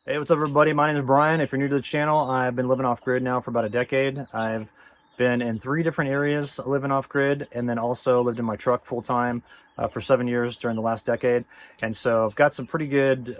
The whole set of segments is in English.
Hey, what's up, everybody? My name is Brian. If you're new to the channel, I've been living off grid now for about a decade. I've been in 3 different areas living off grid, and then also lived in my truck full time for 7 years during the last decade. And so I've got some pretty good,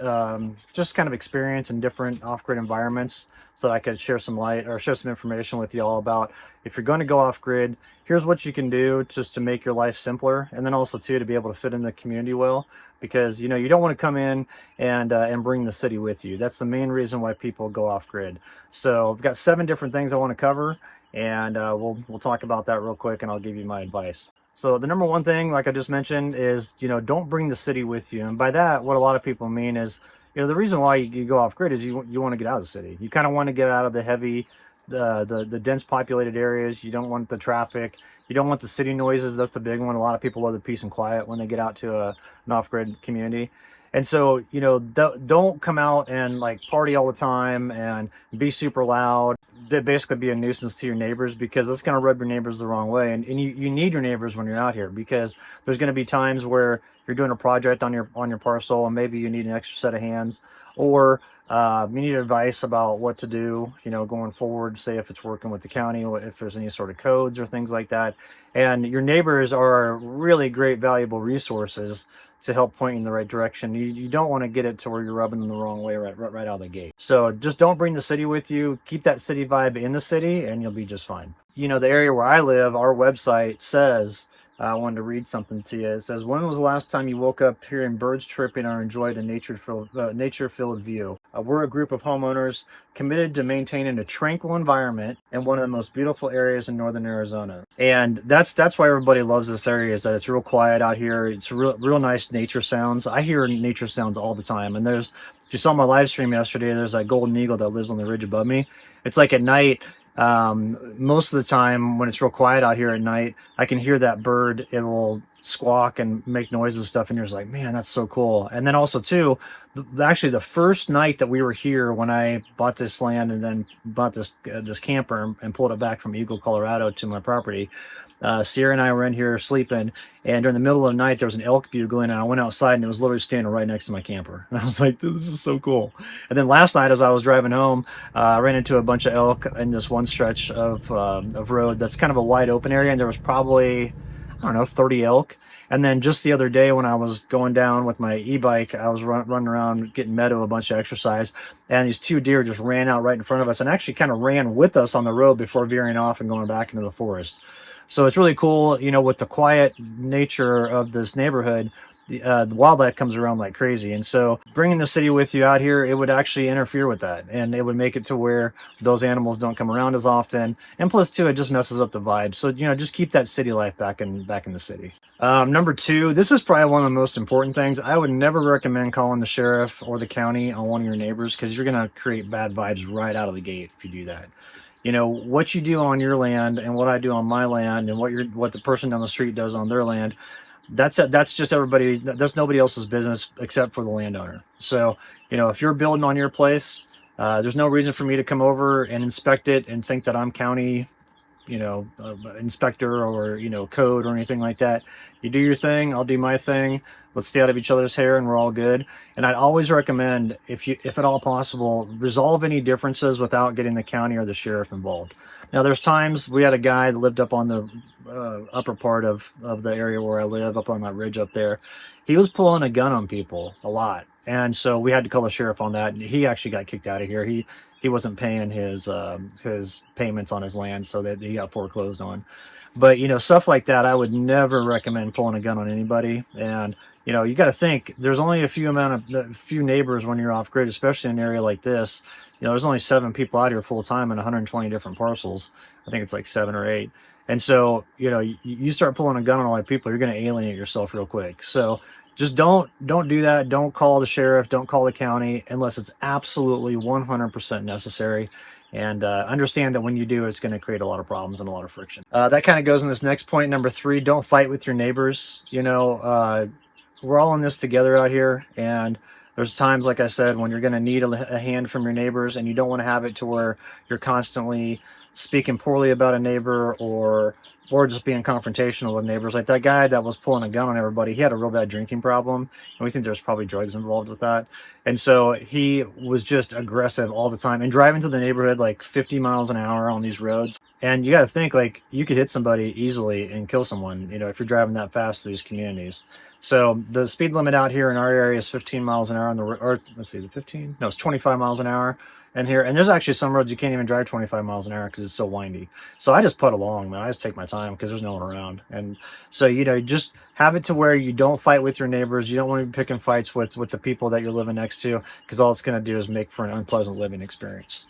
just kind of experience in different off grid environments so that I could share some light or share some information with you all about if you're going to go off grid, here's what you can do just to make your life simpler. And then also, too, to be able to fit in the community well, because you don't want to come in and bring the city with you. That's the main reason why people go off grid. So I've got 7 different things I want to cover, and we'll talk about that real quick, and I'll give you my advice. So the number one thing, like I just mentioned, is don't bring the city with you. And by that, what a lot of people mean is, the reason why you go off grid is you want to get out of the city. You kind of want to get out of the heavy, the dense populated areas. You don't want the traffic. You don't want the city noises. That's the big one. A lot of people love the peace and quiet when they get out to an off-grid community. And so, don't come out and like party all the time and be super loud, basically be a nuisance to your neighbors, because that's going to rub your neighbors the wrong way. And you need your neighbors when you're out here, because there's going to be times where you're doing a project on your parcel and maybe you need an extra set of hands, or you need advice about what to do, going forward, say if it's working with the county, or if there's any sort of codes or things like that. And your neighbors are really great, valuable resources to help point you in the right direction. You don't want to get it to where you're rubbing them the wrong way right out of the gate. So just don't bring the city with you. Keep that city vibe in the city and you'll be just fine. The area where I live, our website says, I wanted to read something to you. It says, when was the last time you woke up hearing birds chirping or enjoyed a nature-filled view? We're a group of homeowners committed to maintaining a tranquil environment in one of the most beautiful areas in northern Arizona. And that's why everybody loves this area, is that it's real quiet out here. It's real nice nature sounds. I hear nature sounds all the time. And if you saw my live stream yesterday, there's that golden eagle that lives on the ridge above me. It's like at night, most of the time when it's real quiet out here at night, I can hear that bird. It will squawk and make noises and stuff, and you're just like, man, that's so cool. And then also too, actually the first night that we were here, when I bought this land and then bought this camper and pulled it back from Eagle, Colorado to my property, Sierra and I were in here sleeping, and during the middle of the night there was an elk bugling, and I went outside and it was literally standing right next to my camper, and I was like, this is so cool. And then last night, as I was driving home, I ran into a bunch of elk in this one stretch of road that's kind of a wide open area, and there was probably, I don't know, 30 elk. And then just the other day when I was going down with my e-bike, I was running around getting meadow, a bunch of exercise, and these 2 deer just ran out right in front of us and actually kind of ran with us on the road before veering off and going back into the forest. So it's really cool, with the quiet nature of this neighborhood. The wildlife comes around like crazy, and so bringing the city with you out here, it would actually interfere with that, and it would make it to where those animals don't come around as often. And plus too, it just messes up the vibe. So just keep that city life back in the city. Number two, this is probably one of the most important things. I would never recommend calling the sheriff or the county on one of your neighbors, because you're going to create bad vibes right out of the gate if you do that. What you do on your land and what I do on my land, and what the person down the street does on their land, that's just everybody. That's nobody else's business except for the landowner. So if you're building on your place, there's no reason for me to come over and inspect it and think that I'm county inspector or code or anything like that. You do your thing, I'll do my thing. Let's stay out of each other's hair and we're all good. And I'd always recommend, if at all possible, resolve any differences without getting the county or the sheriff involved. Now there's times, we had a guy that lived up on the upper part of the area where I live, up on that ridge up there. He was pulling a gun on people a lot, and so we had to call the sheriff on that, and he actually got kicked out of here. He wasn't paying his payments on his land, so that he got foreclosed on. But stuff like that, I would never recommend pulling a gun on anybody. And you got to think, there's only a few neighbors when you're off grid, especially in an area like this. There's only 7 people out here full time in 120 different parcels. I think it's like 7 or 8. And so you start pulling a gun on a lot of people, you're going to alienate yourself real quick. So just don't do that. Don't call the sheriff, don't call the county unless it's absolutely 100% necessary. And understand that when you do, it's going to create a lot of problems and a lot of friction. That kind of goes in this next point, number 3. Don't fight with your neighbors. We're all in this together out here, and there's times, like I said, when you're going to need a hand from your neighbors, and you don't want to have it to where you're constantly speaking poorly about a neighbor, or or just being confrontational with neighbors. Like that guy that was pulling a gun on everybody, he had a real bad drinking problem, and we think there's probably drugs involved with that. And so he was just aggressive all the time and driving through the neighborhood like 50 miles an hour on these roads. And you got to think, like, you could hit somebody easily and kill someone, you know, if you're driving that fast through these communities. So the speed limit out here in our area is 15 miles an hour on the, or let's see, is it 15? No, it's 25 miles an hour. And here, and there's actually some roads you can't even drive 25 miles an hour because it's so windy. So I just put along, man. I just take my time because there's no one around. And so, you know, just have it to where you don't fight with your neighbors. You don't want to be picking fights with the people that you're living next to, because all it's going to do is make for an unpleasant living experience.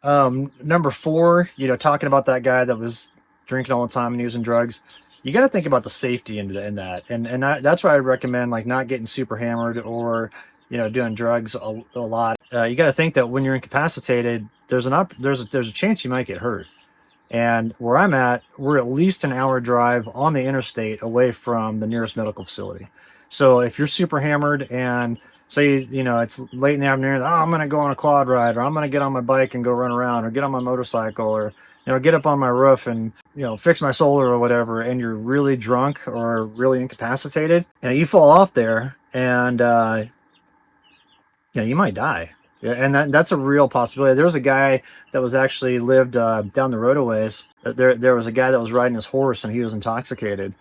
Number four, you know, talking about that guy that was drinking all the time and using drugs, you got to think about the safety in that. And that's why I recommend like not getting super hammered or, you know, doing drugs a lot. You got to think that when you're incapacitated, there's a chance you might get hurt. And where I'm at, we're at least an hour drive on the interstate away from the nearest medical facility. So if you're super hammered and say, you know, it's late in the afternoon, oh, I'm going to go on a quad ride, or I'm going to get on my bike and go run around, or get on my motorcycle, or, you know, get up on my roof and, you know, fix my solar or whatever, and you're really drunk or really incapacitated, you know, you fall off there and, you might die. Yeah, and that's a real possibility. There was a guy that was actually lived down the road a ways. There was a guy that was riding his horse and he was intoxicated,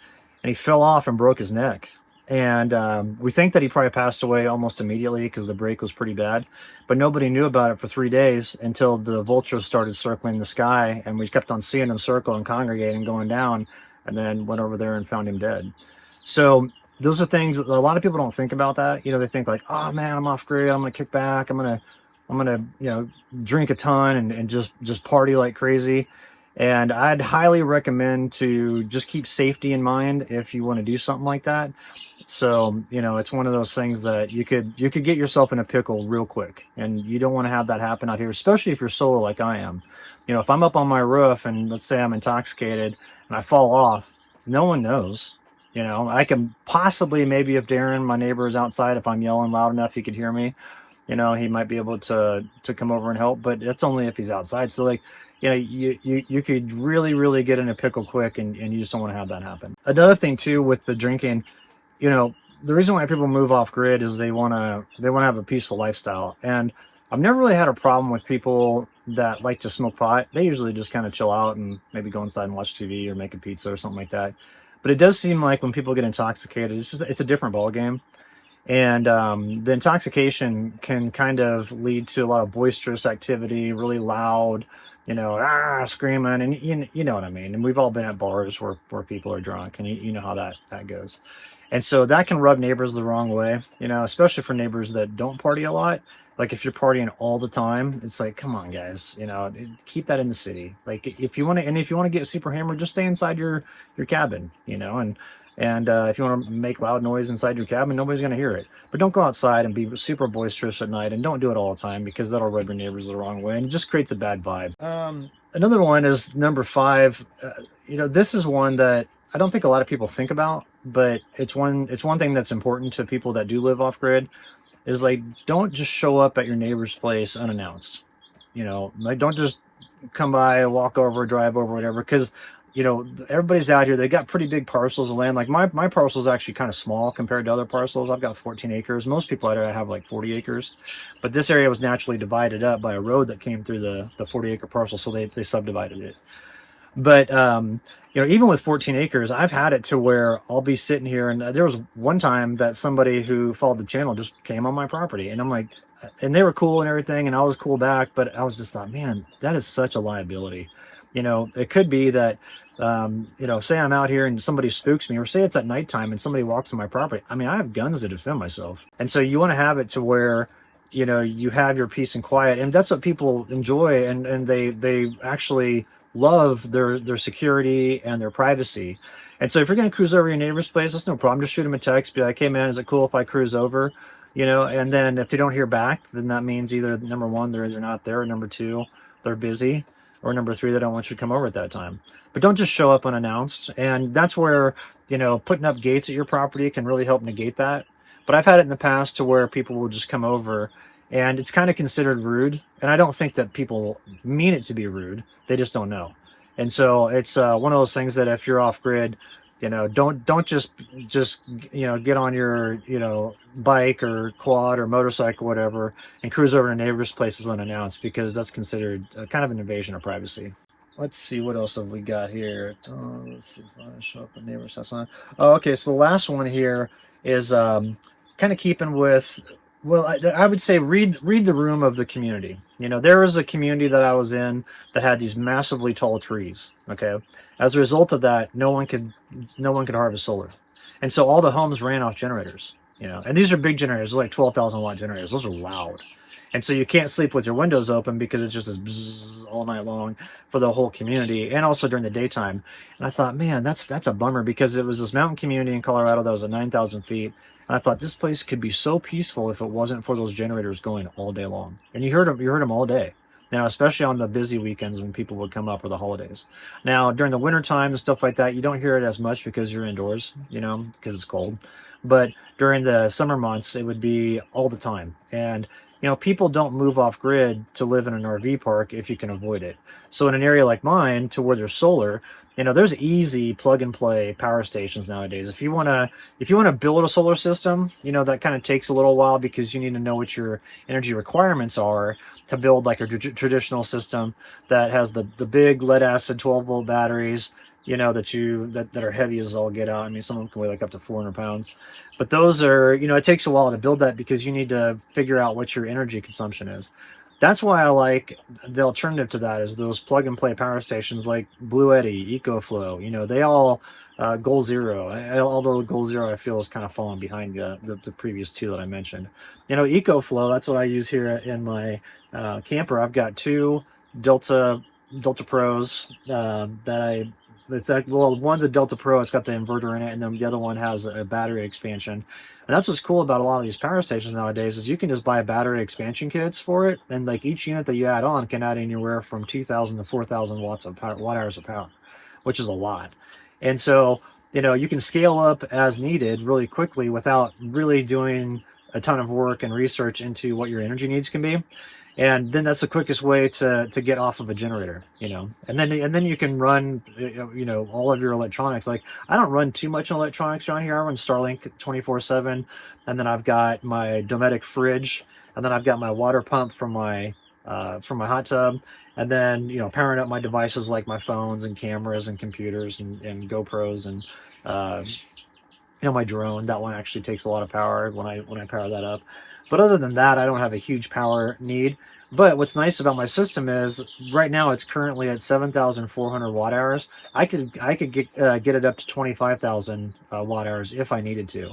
and he fell off and broke his neck. And we think that he probably passed away almost immediately because the break was pretty bad. But nobody knew about it for 3 days until the vultures started circling the sky, and we kept on seeing them circle and congregate and going down, and then went over there and found him dead. So those are things that a lot of people don't think about. That, you know, they think like, oh man, I'm off grid, I'm gonna kick back, I'm gonna you know, drink a ton and just party like crazy. And I'd highly recommend to just keep safety in mind if you want to do something like that. So, you know, it's one of those things that you could get yourself in a pickle real quick, and you don't want to have that happen out here, especially if you're solo like I am. You know, if I'm up on my roof and let's say I'm intoxicated and I fall off, no one knows. You know, I can possibly, maybe if Darren, my neighbor, is outside, if I'm yelling loud enough, he could hear me. You know, he might be able to come over and help, but it's only if he's outside. So like, you know, you could really get in a pickle quick, and you just don't want to have that happen. Another thing too with the drinking, you know, the reason why people move off grid is they want to have a peaceful lifestyle. And I've never really had a problem with people that like to smoke pot. They usually just kind of chill out and maybe go inside and watch TV or make a pizza or something like that. But it does seem like when people get intoxicated, it's a different ball game. And the intoxication can kind of lead to a lot of boisterous activity, really loud, you know, screaming, and you know what I mean. And we've all been at bars where people are drunk, and you know how that goes. And so that can rub neighbors the wrong way, you know, especially for neighbors that don't party a lot. Like if you're partying all the time, it's like, come on, guys, you know, keep that in the city. Like if you want to, and if you want to get super hammered, just stay inside your cabin, you know, and if you want to make loud noise inside your cabin, nobody's going to hear it. But don't go outside and be super boisterous at night, and don't do it all the time because that'll rub your neighbors the wrong way and it just creates a bad vibe. Another one is number five. You know, this is one that I don't think a lot of people think about, but it's one thing that's important to people that do live off grid, is like, don't just show up at your neighbor's place unannounced. You know, like don't just come by, walk over, drive over, whatever, because you know everybody's out here. They got pretty big parcels of land. Like my parcel is actually kind of small compared to other parcels. I've got 14 acres. Most people out here have like 40 acres, but this area was naturally divided up by a road that came through the 40-acre parcel, so they subdivided it. But you know, even with 14 acres, I've had it to where I'll be sitting here, and there was one time that somebody who followed the channel just came on my property, and I'm like, and they were cool and everything, and I was cool back, but I was just thought, man, that is such a liability. You know, it could be that, you know, say I'm out here and somebody spooks me, or say it's at nighttime and somebody walks on my property. I mean, I have guns to defend myself, and so you want to have it to where, you know, you have your peace and quiet, and that's what people enjoy, and they actually love their security and their privacy. And so if you're going to cruise over your neighbor's place, that's no problem. Just shoot them a text, be like, hey man, is it cool if I cruise over? You know, and then if they don't hear back, then that means either number one, they're not there, or number two, they're busy, or number three, they don't want you to come over at that time. But don't just show up unannounced. And that's where, you know, putting up gates at your property can really help negate that. But I've had it in the past to where people will just come over, and it's kind of considered rude. And I don't think that people mean it to be rude. They just don't know. And so it's one of those things that if you're off grid, don't just get on your bike or quad or motorcycle, whatever, and cruise over to neighbors' places unannounced, because that's considered kind of an invasion of privacy. Let's see, what else have we got here. Let's see if I show up at neighbor's house. Oh, okay. So the last one here is kind of keeping with. Well, I would say read the room of the community. There was a community that I was in that had these massively tall trees. Okay, as a result of that, no one could harvest solar, and so all the homes ran off generators. And these are big generators, like 12,000 watt generators. Those are loud, and so you can't sleep with your windows open because it's just this bzzz all night long for the whole community, and also during the daytime. And I thought, man, that's a bummer, because it was this mountain community in Colorado that was at 9,000 feet. And I thought this place could be so peaceful if it wasn't for those generators going all day long. And you heard them all day. Now, especially on the busy weekends when people would come up, or the holidays. Now, during the wintertime and stuff like that, you don't hear it as much because you're indoors, because it's cold. But during the summer months, it would be all the time. And people don't move off grid to live in an RV park if you can avoid it. So in an area like mine, to where there's solar, there's easy plug and play power stations nowadays. If you want to build a solar system, that kind of takes a little while, because you need to know what your energy requirements are to build like a traditional system that has the big lead acid 12-volt batteries, that are heavy as all get out. I mean, some of them can weigh like up to 400 pounds. But those are, it takes a while to build that, because you need to figure out what your energy consumption is. That's why I like the alternative to that, is those plug and play power stations like Blue Eddy, EcoFlow. They all Goal Zero. Although Goal Zero, I feel, is kind of falling behind the previous two that I mentioned. EcoFlow. That's what I use here in my camper. I've got two Delta Pros that I. Well, one's a Delta Pro. It's got the inverter in it, and then the other one has a battery expansion. And that's what's cool about a lot of these power stations nowadays, is you can just buy battery expansion kits for it, and like each unit that you add on can add anywhere from 2,000 to 4,000 watts of power, watt hours of power, which is a lot. And so you can scale up as needed really quickly without really doing a ton of work and research into what your energy needs can be. And then that's the quickest way to get off of a generator, and then you can run all of your electronics. Like, I don't run too much electronics around here. I run Starlink 24/7, and then I've got my Dometic fridge, and then I've got my water pump from my hot tub, and then powering up my devices like my phones and cameras and computers and GoPros, and uh, my drone. That one actually takes a lot of power when I power that up. But other than that, I don't have a huge power need. But what's nice about my system is, right now it's currently at 7,400 watt hours. I could get it up to 25,000 watt hours if I needed to.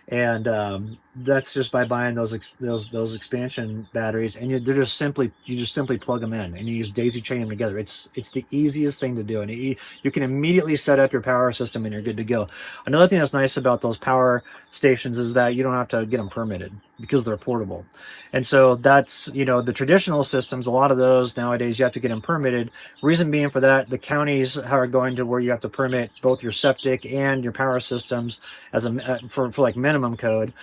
And that's just by buying those expansion batteries, and you just simply plug them in, and you just daisy chain them together. It's the easiest thing to do, and you can immediately set up your power system, and you're good to go. Another thing that's nice about those power stations is that you don't have to get them permitted, because they're portable. And so that's, the traditional systems, a lot of those nowadays you have to get them permitted. Reason being for that, the counties are going to where you have to permit both your septic and your power systems as for like minimum code.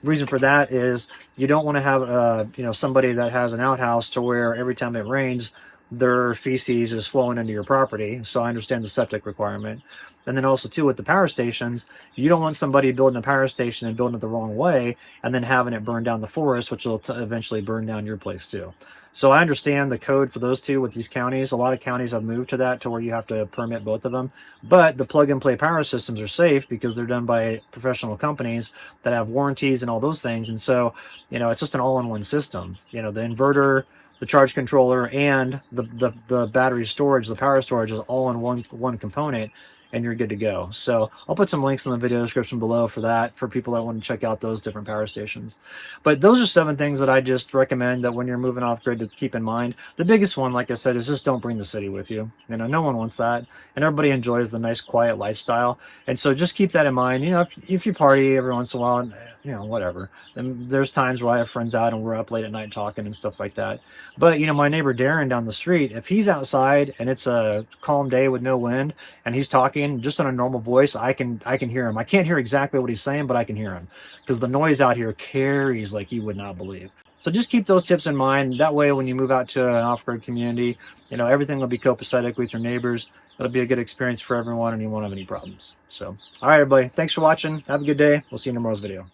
Reason for that is you don't want to have somebody that has an outhouse to where every time it rains, their feces is flowing into your property. So I understand the septic requirement. And then also too, with the power stations, you don't want somebody building a power station and building it the wrong way and then having it burn down the forest, which will eventually burn down your place too. So I understand the code for those two with these counties. A lot of counties have moved to that, to where you have to permit both of them. But the plug and play power systems are safe because they're done by professional companies that have warranties and all those things. And so, it's just an all-in-one system. The inverter, the charge controller, and the battery storage, the power storage, is all in one component, and you're good to go. So I'll put some links in the video description below for that, for people that want to check out those different power stations. But those are 7 things that I just recommend that when you're moving off grid, to keep in mind. The biggest one, like I said, is just don't bring the city with you. No one wants that, and everybody enjoys the nice quiet lifestyle. And so just keep that in mind. If you party every once in a while, whatever. And there's times where I have friends out and we're up late at night talking and stuff like that. But my neighbor Darren down the street, if he's outside and it's a calm day with no wind, and he's talking just on a normal voice, I can hear him. I can't hear exactly what he's saying, but I can hear him, because the noise out here carries like you would not believe. So just keep those tips in mind. That way, when you move out to an off-grid community, everything will be copacetic with your neighbors. It'll be a good experience for everyone, and you won't have any problems. So, all right, everybody. Thanks for watching. Have a good day. We'll see you in tomorrow's video.